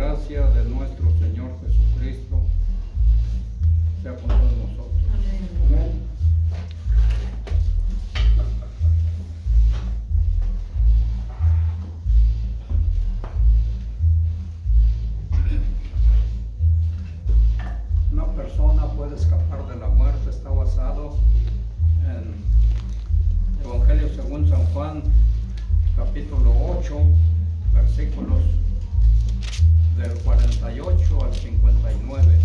gracia de nuestro Señor Jesucristo sea con todos nosotros. Amén. Una persona puede escapar de la muerte, está basado en Evangelio según San Juan, capítulo 8, versículos del 48 al 59.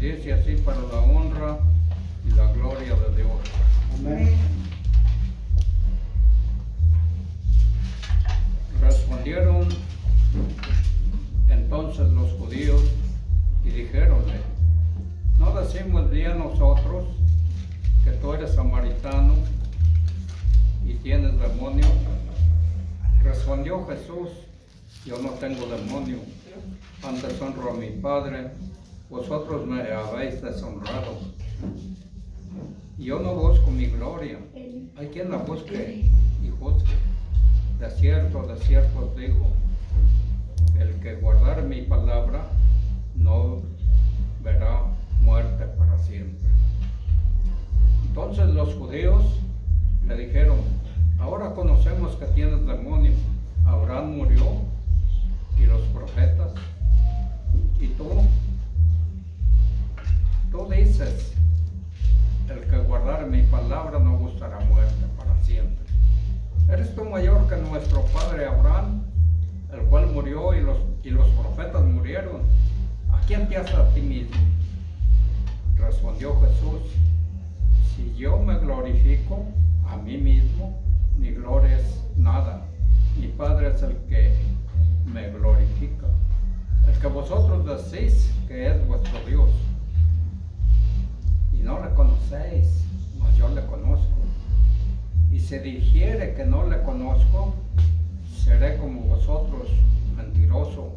Dice así: para la honra y la gloria de Dios. Amén. Respondieron entonces los judíos y dijéronle: ¿no decimos bien nosotros que tú eres samaritano y tienes demonio? Respondió Jesús: yo no tengo demonio, antes honro a mi Padre, vosotros me habéis deshonrado. Yo no busco mi gloria, hay quien la busque y juzgue. De cierto os digo, el que guardare mi palabra no verá muerte para siempre. Entonces los judíos le dijeron: ahora conocemos que tienes demonio. Abraham murió y los profetas, y tú dices: el que guardare mi palabra no gustará muerte para siempre. ¿Eres tú mayor que nuestro padre Abraham, el cual murió y los profetas murieron? ¿A quién te haces a ti mismo? Respondió Jesús: si yo me glorifico a mí mismo, mi gloria es nada. Mi Padre es el que me glorifica, el que vosotros decís que es vuestro Dios. Y no le conocéis, mas yo le conozco. Y si dijere que no le conozco, seré como vosotros, mentiroso,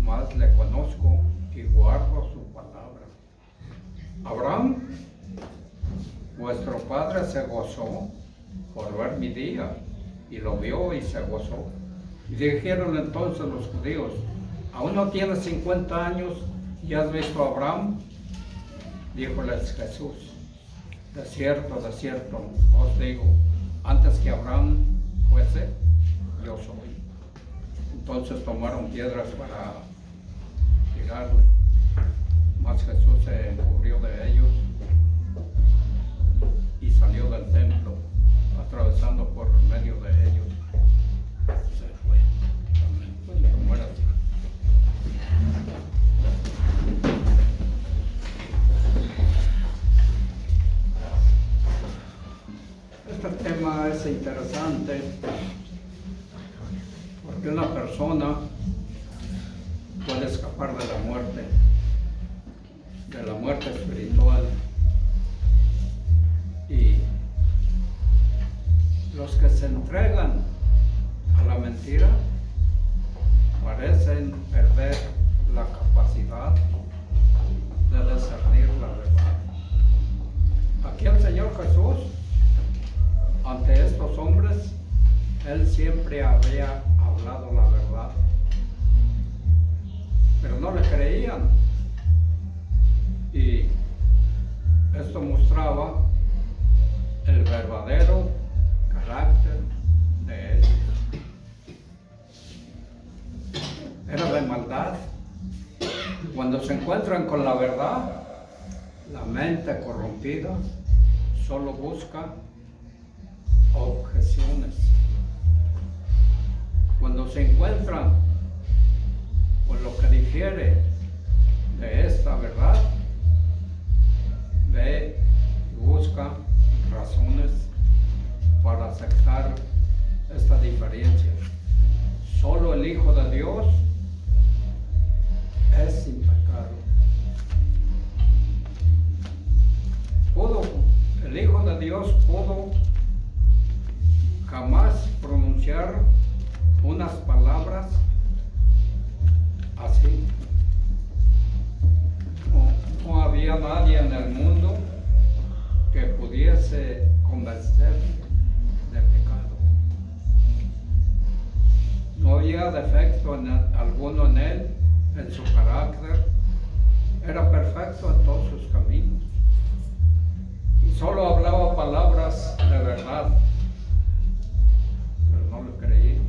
mas le conozco y guardo su palabra. Abraham, vuestro padre, se gozó por ver mi día, y lo vio y se gozó. Y dijeron entonces los judíos: ¿aún no tienes 50 años y has visto a Abraham? Díjoles Jesús: de cierto os digo, antes que Abraham fuese, yo soy. Entonces tomaron piedras para tirarle, mas Jesús se encubrió de ellos y salió del templo, atravesando por medio de ellos. Se fue. Amén. Muérate. Este tema es interesante porque una persona puede escapar de la muerte espiritual, y los que se entregan a la mentira parecen perder la capacidad de discernir la verdad. Aquí el Señor Jesús, ante estos hombres, Él siempre había hablado la verdad, pero no le creían, y esto mostraba el verdadero carácter de ellos. Era de maldad. Cuando se encuentran con la verdad, la mente corrompida solo busca objeciones. Cuando se encuentran con lo que difiere de esta verdad, ve y busca razones para aceptar esta diferencia. Solo el Hijo de Dios es sin pecado. El Hijo de Dios pudo jamás pronunciar unas palabras así. No había había nadie en el mundo que pudiese convencer de pecado. No había defecto alguno en él, en su carácter. Era perfecto en todos sus caminos. Y solo hablaba palabras de verdad, pero no lo creí.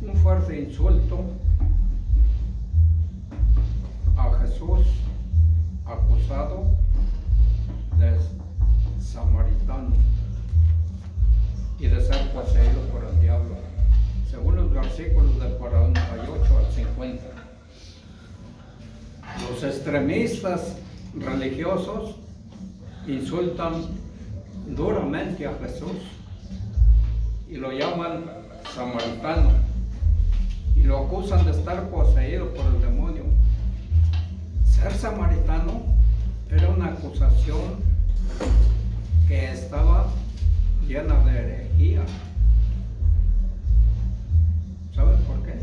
Un fuerte insulto a Jesús, acusado de samaritano y de ser poseído por el diablo, según los versículos del 48 al 50. Los extremistas religiosos insultan duramente a Jesús y lo llaman samaritano y lo acusan de estar poseído por el demonio. Ser samaritano era una acusación que estaba llena de herejía. ¿Saben por qué?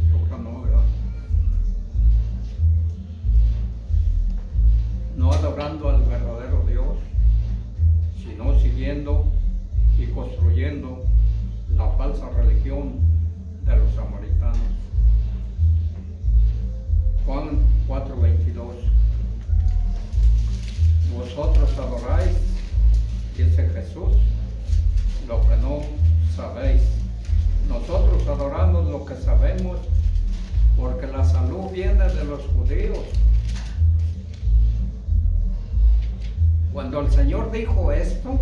Yo creo no, ¿verdad? No adorando al verdadero Dios, sino siguiendo y construyendo la falsa religión de los samaritanos. Juan 4:22. Vosotros adoráis, dice Jesús, lo que no sabéis. Nosotros adoramos lo que sabemos, porque la salud viene de los judíos. Cuando el Señor dijo esto,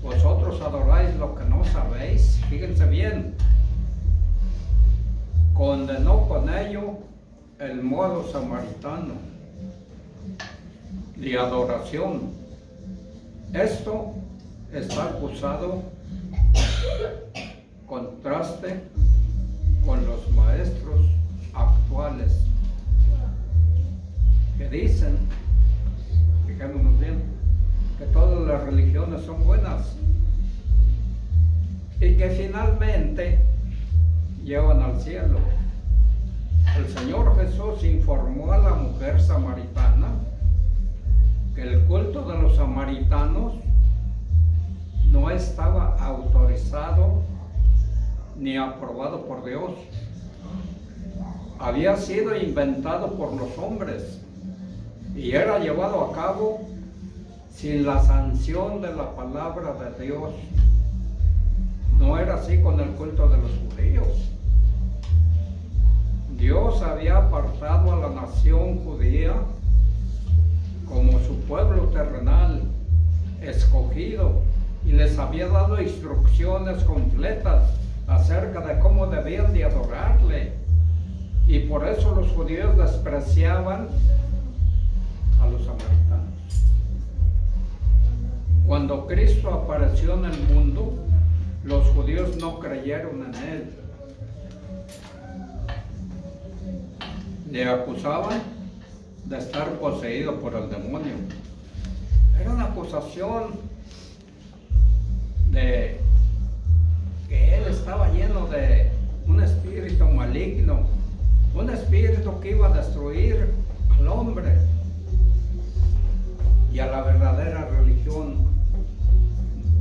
vosotros adoráis lo que no sabéis, fíjense bien, condenó con ello el modo samaritano de adoración. Esto está acusado contraste con los maestros actuales que dicen, fijémonos bien, que todas las religiones son buenas y que finalmente llevan al cielo. El Señor Jesús informó a la mujer samaritana que el culto de los samaritanos no estaba autorizado ni aprobado por Dios. Había sido inventado por los hombres y era llevado a cabo sin la sanción de la palabra de Dios. No era así con el culto de los judíos. Dios había apartado a la nación judía como su pueblo terrenal, escogido, y les había dado instrucciones completas acerca de cómo debían de adorarle. Y por eso los judíos despreciaban a los samaritanos. Cuando Cristo apareció en el mundo, los judíos no creyeron en él. Le acusaban de estar poseído por el demonio. Era una acusación de que él estaba lleno de un espíritu maligno, un espíritu que iba a destruir al hombre y a la verdadera religión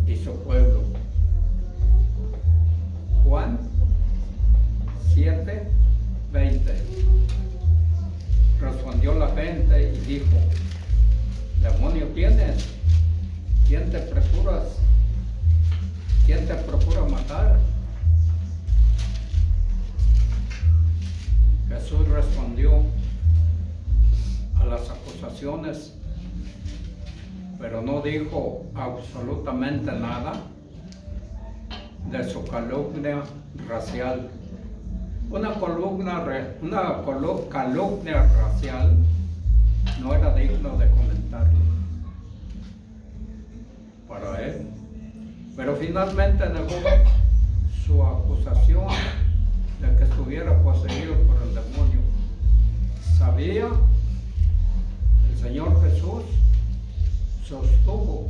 y su pueblo. Juan 7:20. Respondió la gente y dijo: ¿demonio tienes? ¿Quién te apresuras? ¿Quién te procura matar? Jesús respondió a las acusaciones, pero no dijo absolutamente nada de su calumnia racial. Una calumnia racial no era digno de comentario para él. Pero finalmente negó su acusación de que estuviera poseído por el demonio. Sabía, el Señor Jesús sostuvo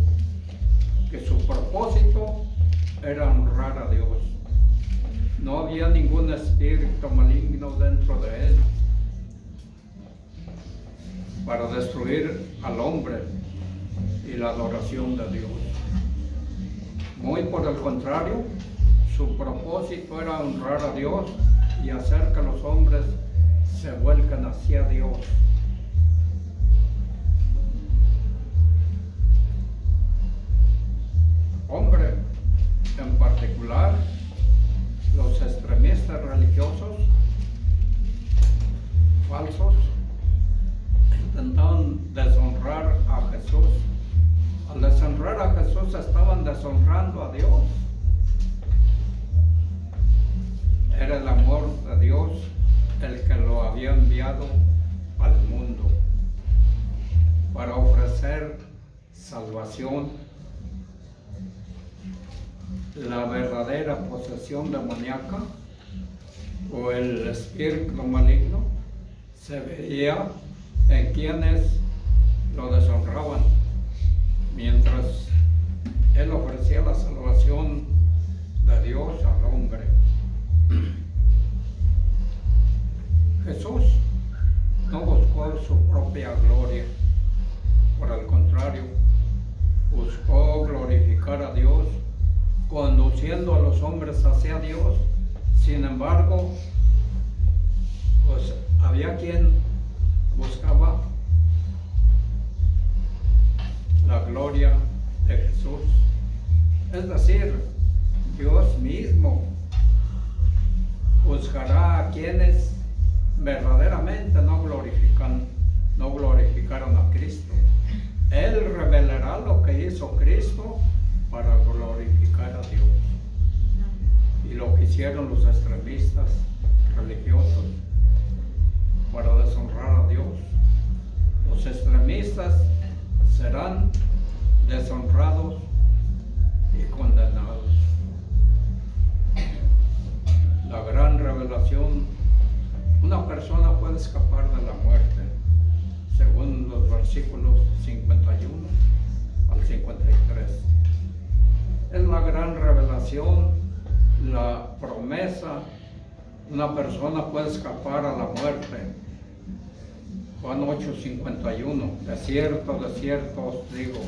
que su propósito era honrar a Dios. no había ningún espíritu maligno dentro de él para destruir al hombre y la adoración de Dios. Muy por el contrario, su propósito era honrar a Dios y hacer que los hombres se vuelcan hacia Dios. Hombre, en particular, los extremistas religiosos falsos intentaban deshonrar a Jesús. Al deshonrar a Jesús estaban deshonrando a Dios. Era el amor de Dios el que lo había enviado al mundo para ofrecer salvación. La verdadera posesión demoníaca o el espíritu maligno se veía en quienes lo deshonraban, mientras él ofrecía la salvación de Dios al hombre. Jesús no buscó su propia gloria, por el contrario, buscó glorificar a Dios, conduciendo a los hombres hacia Dios. Sin embargo, pues había quien buscaba la gloria de Jesús. Es decir, Dios mismo juzgará a quienes verdaderamente no glorificaron a Cristo. Él revelará lo que hizo Cristo para glorificar a Dios. Y lo que hicieron los extremistas religiosos para deshonrar a Dios. Los extremistas serán deshonrados y condenados. La gran revelación: una persona puede escapar de la muerte, según los versículos 51 al 53. Es la gran revelación, la promesa. Una persona puede escapar a la muerte. Juan 8:51. De cierto os digo,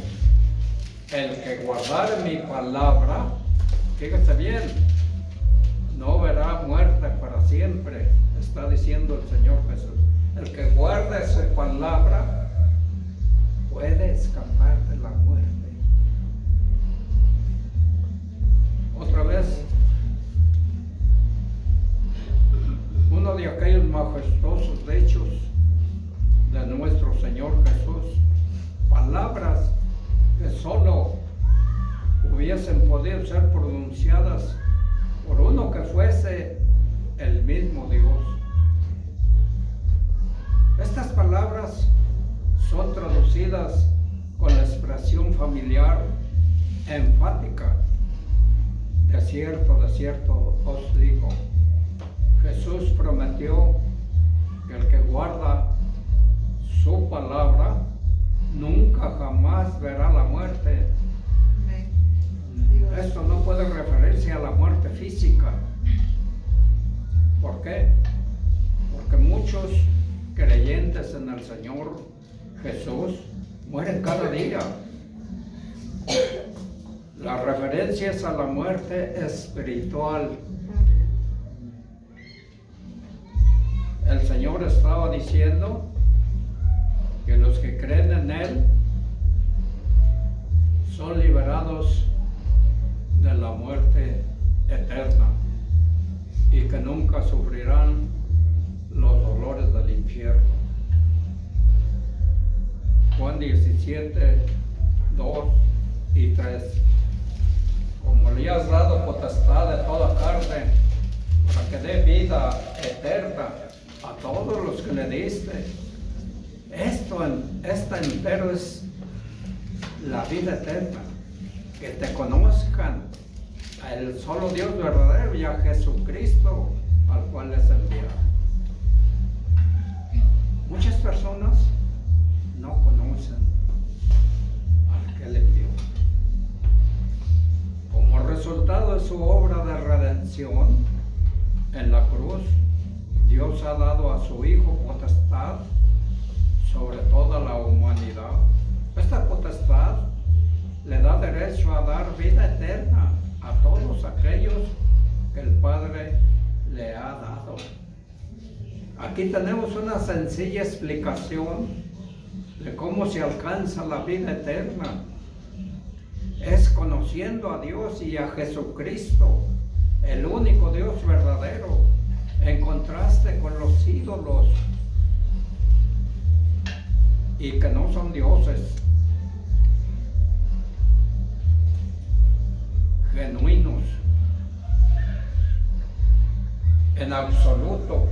el que guardare mi palabra, fíjese bien, no verá muerte para siempre, está diciendo el Señor Jesús. El que guarde su palabra puede escapar de la muerte. Otra vez, uno de aquellos majestuosos hechos de nuestro Señor Jesús, palabras que solo hubiesen podido ser pronunciadas por uno que fuese el mismo Dios. Estas palabras son traducidas con la expresión familiar enfática: de cierto os digo. Jesús prometió que el que guarda su palabra nunca jamás verá la muerte. Esto no puede referirse a la muerte física. ¿Por qué? Porque muchos creyentes en el Señor Jesús mueren cada día. La referencia es a la muerte espiritual. El Señor estaba diciendo que los que creen en Él son liberados de la muerte eterna y que nunca sufrirán los dolores del infierno. Juan 17, 2 y 3. Como le has dado potestad de toda carne para que dé vida eterna a todos los que le diste. Esta entero es la vida eterna, que te conozcan al solo Dios verdadero y a Jesucristo al cual les enviado. Muchas personas no conocen al que le envió. Como resultado de su obra de redención, en la cruz, Dios ha dado a su Hijo potestad sobre toda la humanidad. Esta potestad le da derecho a dar vida eterna a todos aquellos que el Padre le ha dado. Aquí tenemos una sencilla explicación de cómo se alcanza la vida eterna. Es conociendo a Dios y a Jesucristo, el único Dios verdadero, en contraste con los ídolos y que no son dioses genuinos en absoluto.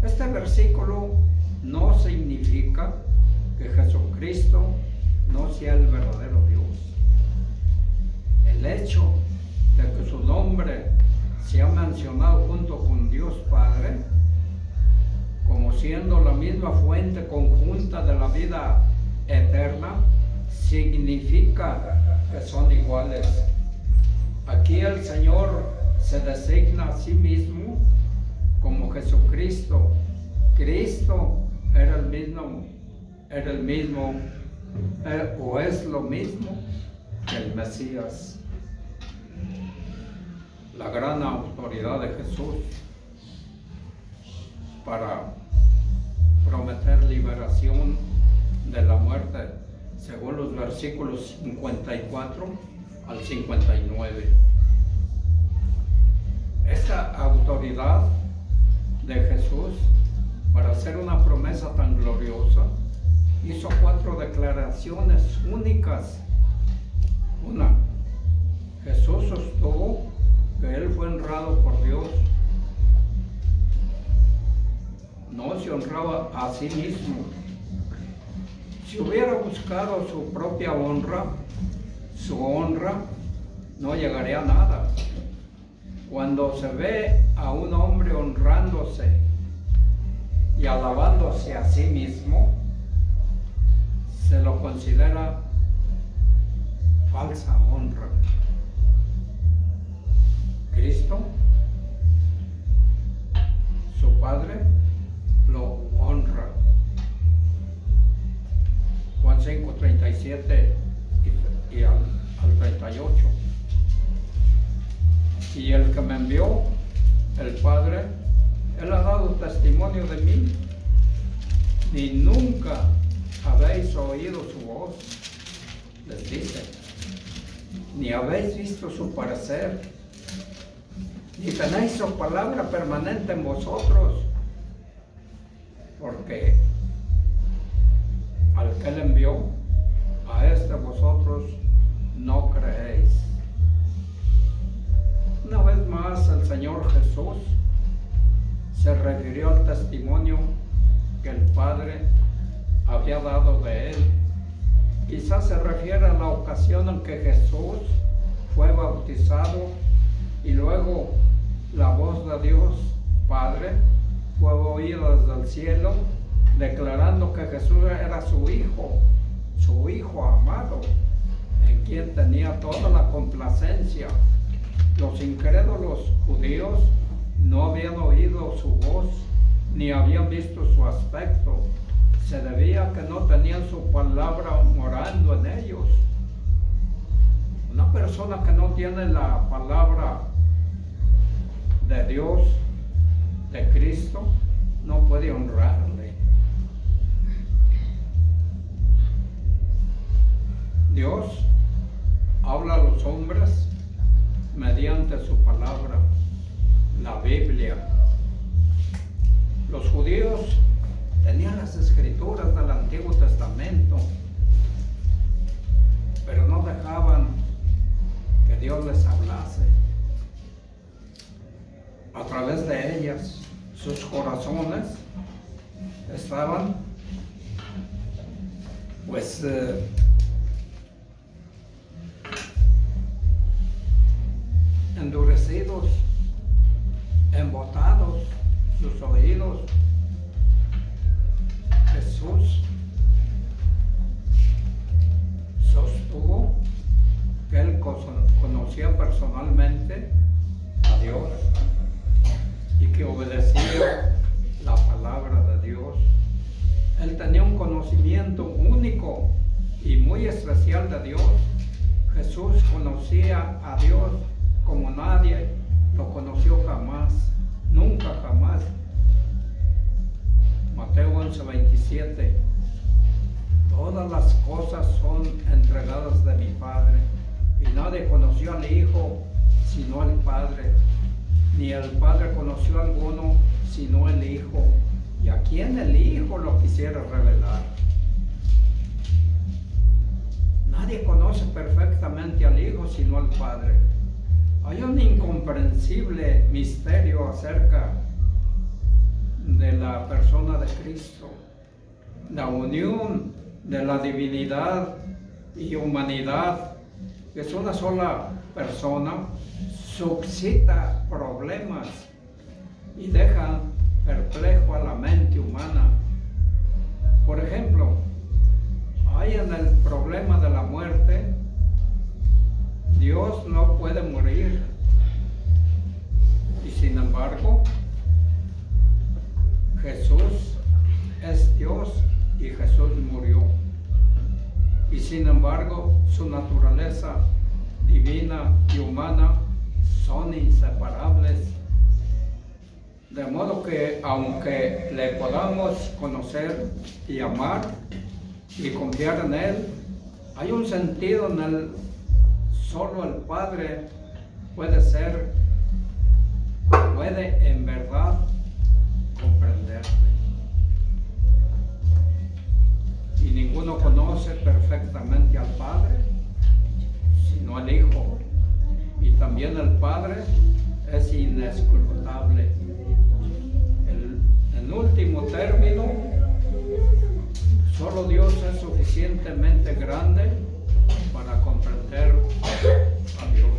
Este versículo no significa que Jesucristo no sea el verdadero Dios. El hecho de que su nombre sea mencionado junto con Dios Padre, como siendo la misma fuente conjunta de la vida eterna, significa que son iguales. Aquí el Señor se designa a sí mismo como Jesucristo. Cristo era el mismo o es lo mismo que el Mesías. La gran autoridad de Jesús para prometer liberación de la muerte, según los versículos 54 al 59. Esta autoridad de Jesús para hacer una promesa tan gloriosa hizo 4 declaraciones únicas. Una, Jesús sostuvo que Él fue honrado por Dios. No se honraba a sí mismo. Si hubiera buscado su propia honra, su honra no llegaría a nada. Cuando se ve a un hombre honrándose y alabándose a sí mismo, se lo considera falsa honra. Cristo, su Padre, lo honra. Juan 5, 37 y al 38. Y el que me envió, el Padre, Él ha dado testimonio de mí. Ni nunca habéis oído su voz, les dice, ni habéis visto su parecer, ni tenéis su palabra permanente en vosotros, porque al que Él envió, a este vosotros no creéis. Una vez más el Señor Jesús se refirió al testimonio que el Padre había dado de Él. Quizás se refiere a la ocasión en que Jesús fue bautizado y luego la voz de Dios Padre fue oída desde el cielo declarando que Jesús era su hijo amado, en quien tenía toda la complacencia. Los incrédulos judíos no habían oído su voz ni habían visto su aspecto. Se debía a que no tenían su palabra morando en ellos. Una persona que no tiene la palabra de Dios, de Cristo, no puede honrarle. Dios habla a los hombres mediante su palabra, la Biblia. Los judíos tenían las escrituras del Antiguo Testamento, pero no dejaban que Dios les hablase. A través de ellas, sus corazones estaban endurecidos, embotados, sus oídos. Jesús sostuvo que Él conocía personalmente a Dios y que obedecía la palabra de Dios. Él tenía un conocimiento único y muy especial de Dios. Jesús conocía a Dios como nadie lo conoció jamás, nunca jamás. Mateo 11:27. Todas las cosas son entregadas de mi Padre, y nadie conoció al Hijo sino el Padre, ni el Padre conoció a alguno sino el Hijo, y a quien el Hijo lo quisiera revelar. Nadie conoce perfectamente al Hijo sino al Padre. Hay un incomprensible misterio acerca de la persona de Cristo. La unión de la divinidad y humanidad, que es una sola persona, suscita problemas y deja perplejo a la mente humana. Por ejemplo, hay en el problema de la muerte, Dios no puede morir, y sin embargo, Jesús es Dios y Jesús murió. Y sin embargo, su naturaleza divina y humana son inseparables. De modo que aunque le podamos conocer y amar y confiar en Él, hay un sentido en el solo el Padre puede en verdad comprenderle. Y ninguno conoce perfectamente al Padre sino al Hijo. Y también el Padre es inescrutable. En último término, solo Dios es suficientemente grande para comprender a Dios.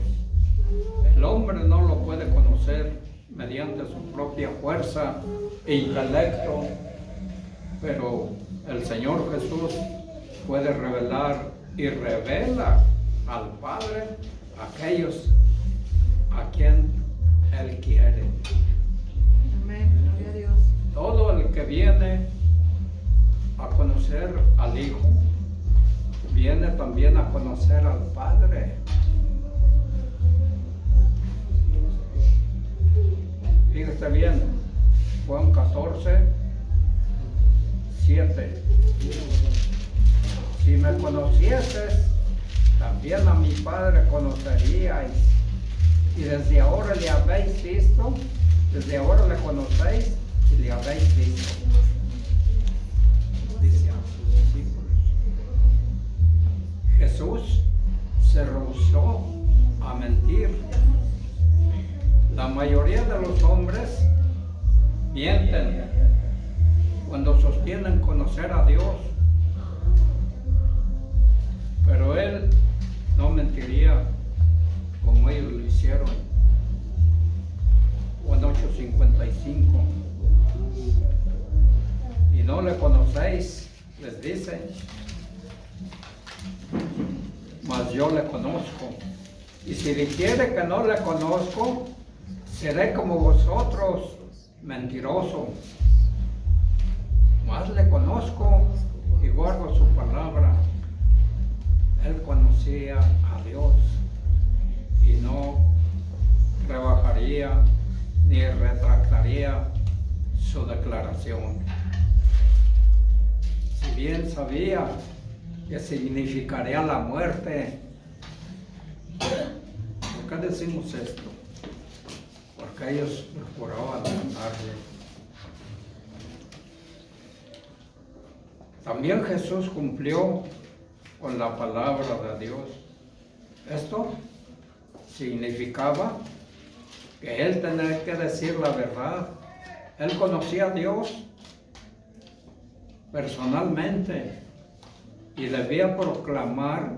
El hombre no lo puede conocer mediante su propia fuerza e intelecto, pero el Señor Jesús puede revelar y revela al Padre a aquellos a quien Él quiere. Amén, gloria a Dios. Todo el que viene a conocer al Hijo, viene también a conocer al Padre. Fíjese bien, Juan 14:7. Si me conocieses, también a mi Padre conoceríais. Y desde ahora le habéis visto, desde ahora le conocéis y le habéis visto. Dice a sus discípulos. Jesús se rehusó a mentir. La mayoría de los hombres mienten cuando sostienen conocer a Dios, pero Él no mentiría como ellos lo hicieron. Juan 8:55. Y no le conocéis, les dice, mas yo le conozco. Y si dijere que no le conozco, seré como vosotros, mentiroso. Mas le conozco y guardo su palabra. Él conocía a Dios y no rebajaría ni retractaría su declaración. Si bien sabía que significaría la muerte, ¿por qué decimos esto? Porque ellos procuraban matarle. También Jesús cumplió con la palabra de Dios. Esto significaba que Él tenía que decir la verdad. Él conocía a Dios personalmente y debía proclamar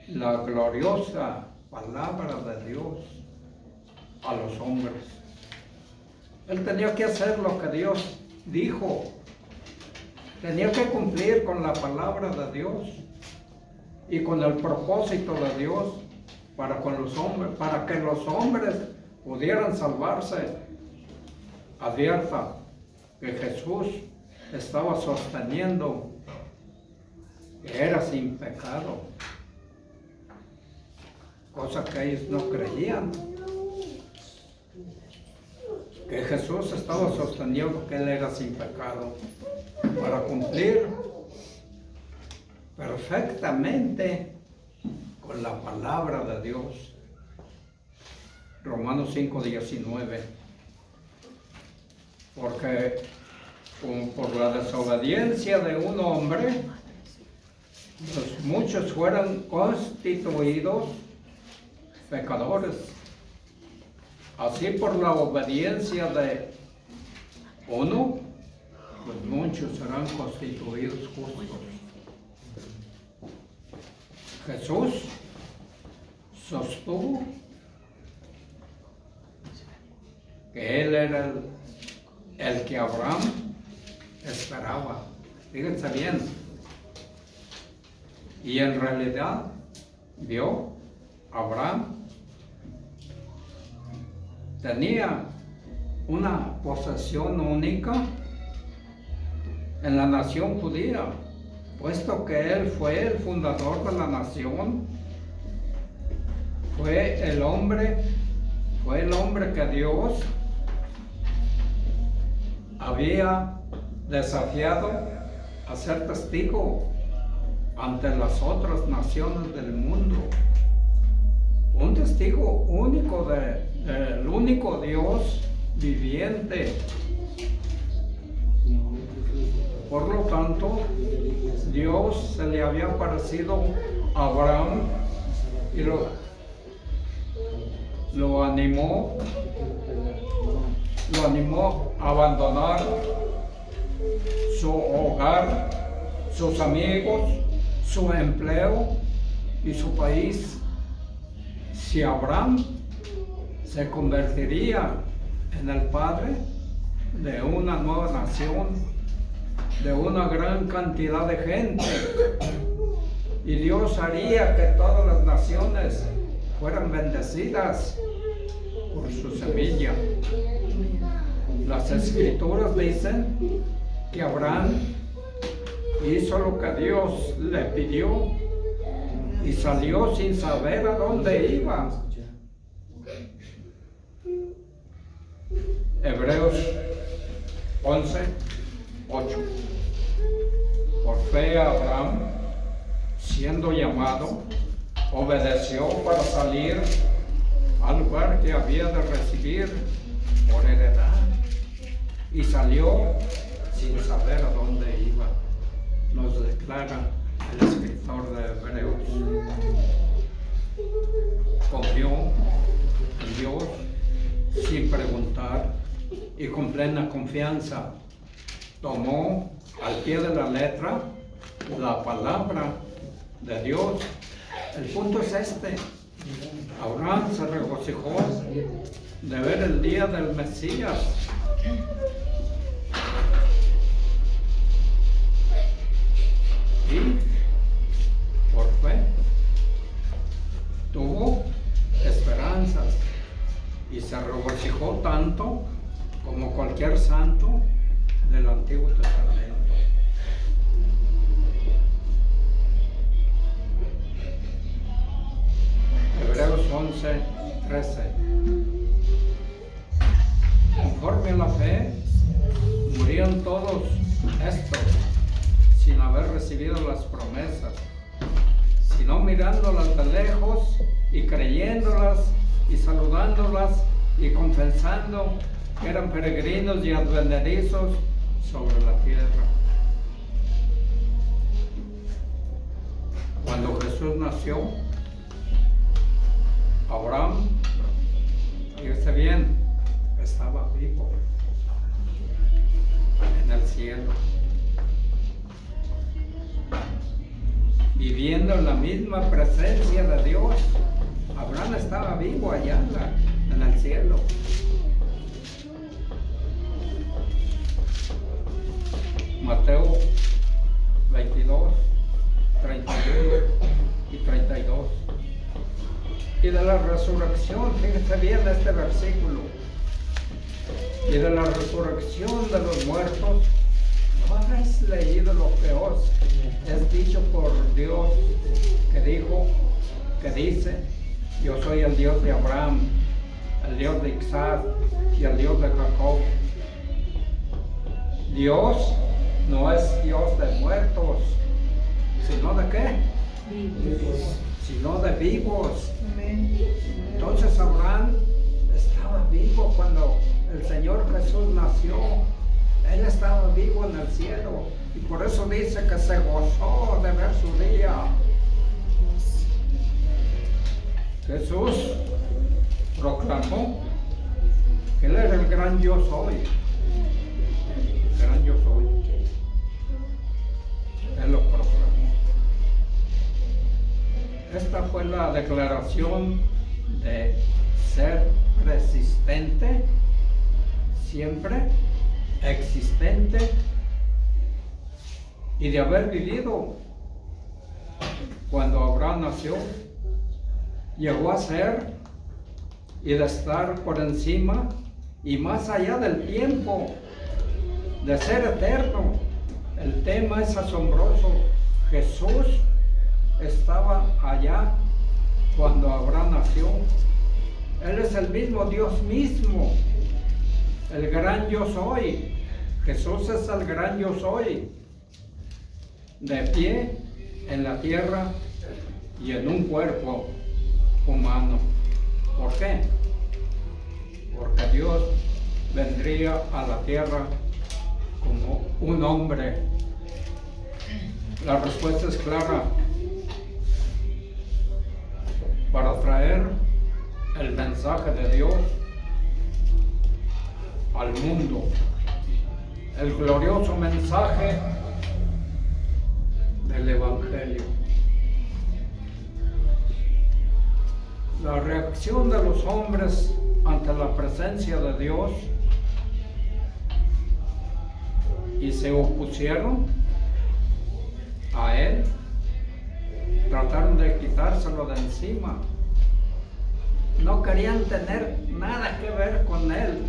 la gloriosa palabra de Dios a los hombres. Él tenía que hacer lo que Dios dijo. Tenía que cumplir con la palabra de Dios y con el propósito de Dios para con los hombres, para que los hombres pudieran salvarse, advierta que Jesús estaba sosteniendo que era sin pecado, cosa que ellos no creían. Que Jesús estaba sosteniendo que Él era sin pecado para cumplir perfectamente con la palabra de Dios. Romanos 5:19. Porque por la desobediencia de un hombre, pues muchos fueron constituidos pecadores. Así por la obediencia de uno, pues muchos serán constituidos justos. Jesús sostuvo que Él era el que Abraham esperaba. Fíjense bien. Y en realidad vio Abraham tenía una posesión única en la nación judía, puesto que él fue el fundador de la nación, fue el hombre que Dios había desafiado a ser testigo ante las otras naciones del mundo. Un testigo único del único Dios viviente. Por lo tanto, Dios se le había aparecido a Abraham y lo animó a abandonar su hogar, sus amigos, su empleo y su país. Si Abraham se convertiría en el padre de una nueva nación, de una gran cantidad de gente, y Dios haría que todas las naciones fueran bendecidas por su semilla. Las escrituras dicen que Abraham hizo lo que Dios le pidió y salió sin saber a dónde iba. Hebreos 11:8. Por fe Abraham, siendo llamado, obedeció para salir al lugar que había de recibir por heredad, y salió sin saber a dónde iba. Nos declara el escritor de Hebreos. Confió en Dios sin preguntar y con plena confianza. Tomó al pie de la letra la palabra de Dios. El punto es este. Abraham se regocijó de ver el día del Mesías. Y por fe tuvo esperanzas y se regocijó tanto como cualquier santo del Antiguo Testamento. Hebreos 11:13. Conforme a la fe, murieron todos estos sin haber recibido las promesas, sino mirándolas de lejos y creyéndolas y saludándolas y confesando que eran peregrinos y advenedizos sobre la tierra. Cuando Jesús nació, Abraham, fíjese bien, estaba vivo en el cielo, viviendo en la misma presencia de Dios. Abraham estaba vivo allá en el cielo. Mateo 22, 31 y 32. Y de la resurrección resurrección, fíjense bien este versículo. Y de la resurrección de los muertos, ¿no habéis leído lo que os es dicho por Dios, que dice, yo soy el Dios de Abraham, el Dios de Isaac y el Dios de Jacob? Dios no es Dios de muertos, sino de qué? Vivos. Sino de vivos. Amén. Entonces Abraham estaba vivo cuando el Señor Jesús nació. Él estaba vivo en el cielo y por eso dice que se gozó de ver su día. Jesús proclamó que Él era el gran yo soy. El gran yo soy. Él lo proclamó. Esta fue la declaración de ser resistente, siempre existente, y de haber vivido cuando Abraham nació. Llegó a ser y de estar por encima y más allá del tiempo, de ser eterno. El tema es asombroso. Jesús estaba allá cuando Abraham nació. Él es el mismo Dios mismo, el gran yo soy. Jesús es el gran yo soy, de pie en la tierra y en un cuerpo humano. ¿Por qué? Porque Dios vendría a la tierra como un hombre. La respuesta es clara: para traer el mensaje de Dios al mundo, el glorioso mensaje del Evangelio. La reacción de los hombres ante la presencia de Dios y se opusieron a Él, trataron de quitárselo de encima. No querían tener nada que ver con Él,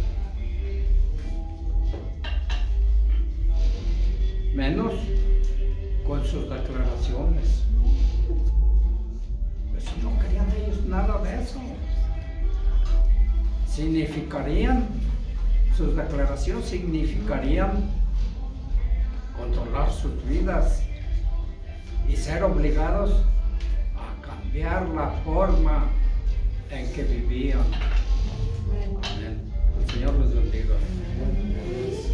menos con sus declaraciones. Pues no querían ellos nada de eso. Sus declaraciones significarían controlar sus vidas y ser obligados a cambiar la forma en que vivían.